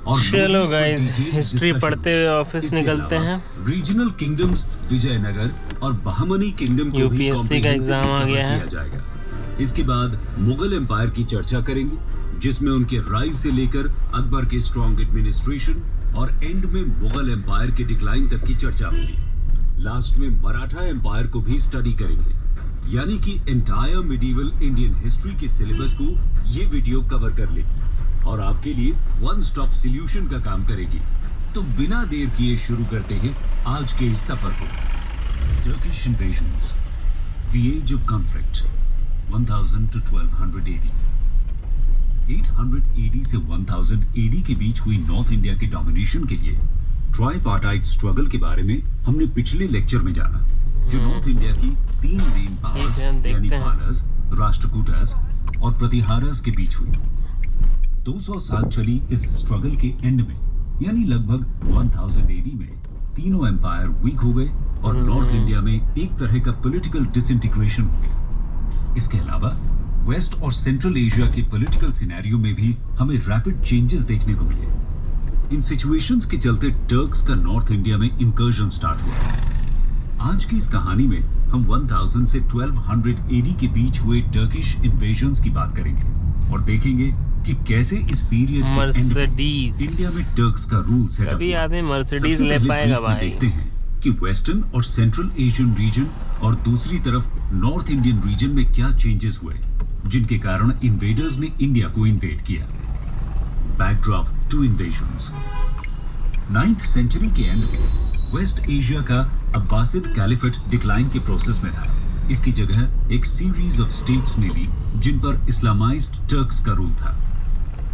और चलो guys, history पढ़ते हुए ऑफिस निकलते हैं। रीजनल किंगडम्स विजयनगर और बहमनी किंगडम को भी यूपीएससी का एग्जाम आ गया है। जाएगा। इसके बाद मुगल एम्पायर की चर्चा करेंगे, जिसमें उनके राइज से लेकर अकबर के स्ट्रॉन्ग एडमिनिस्ट्रेशन और एंड में मुगल एम्पायर के डिक्लाइन तक की चर्चा होगी। लास्ट में मराठा एम्पायर को भी स्टडी करेंगे, यानी कि एंटायर मिडिवल इंडियन हिस्ट्री के सिलेबस को ये वीडियो कवर कर लेगी और आपके लिए वन स्टॉप सॉल्यूशन का काम करेगी। तो बिना देर किए शुरू करते हैं आज के इस सफर को। Turkish invasions, the age of conflict 1000 to 1200 AD। 800 AD से 1000 AD के बीच हुई नॉर्थ इंडिया के डोमिनेशन के लिए ट्राइपार्टाइट स्ट्रगल के बारे में हमने पिछले लेक्चर में जाना, जो नॉर्थ इंडिया की तीन मेन पावर्स यानी पालस, राष्ट्रकूटस और प्रतिहारस के बीच हुई। 200 साल चली इस स्ट्रगल के एंड में, यानी लगभग 1000 AD में, तीनों एम्पायर वीक हो गए और नॉर्थ इंडिया में एक तरह का पॉलिटिकल डिसइंटीग्रेशन हो गया। इसके अलावा वेस्ट और सेंट्रल एशिया के पॉलिटिकल सिनेरियो में भी हमें रैपिड चेंजेस देखने को मिले। इन सिचुएशंस के चलते टर्क्स का नॉर्थ इंडिया में इंकर्जन स्टार्ट हुआ। आज की इस कहानी में हम 1000 से 1200 AD के बीच हुए टर्किश इन्वेजन्स की बात करेंगे और देखेंगे कि कैसे इस पीरियड के एंड में इंडिया में टर्क्स का रूल सेटअप हुआ। कभी आदमी मर्सिडीज ले पाएगा भाई। देखते हैं कि वेस्टर्न और सेंट्रल एशियन रीजन और दूसरी तरफ नॉर्थ इंडियन रीजन में क्या चेंजेस हुए, जिनके कारण इन्वेडर्स ने इंडिया को इन्वेड किया। Backdrop to invasions. 9th century के एंड में वेस्ट एशिया का अब्बासिद कैलिफेट डिक्लाइन के प्रोसेस में था। इसकी जगह एक सीरीज ऑफ स्टेट्स ने ली जिन पर इस्लामाइज्ड टर्क्स का रूल था।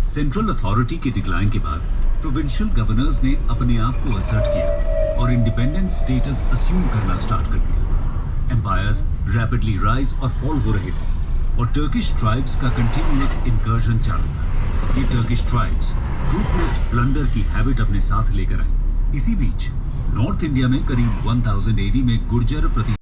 सेंट्रल अथॉरिटी के डिक्लाइन के बाद प्रोविंशियल गवर्नर्स ने अपने आप को असर्ट किया और इंडिपेंडेंट स्टेटस अज्यूम करना स्टार्ट कर दिया। एम्पायर्स रैपिडली राइज और फॉल हो रहे थे और टर्किश ट्राइब्स का कंटिन्यूअस इंकर्जन चालू था। ये टर्किश ट्राइब्स रूथलेस प्लंडर की हैबिट अपने साथ लेकर आई। इसी बीच नॉर्थ इंडिया में करीब 1000 AD में गुर्जर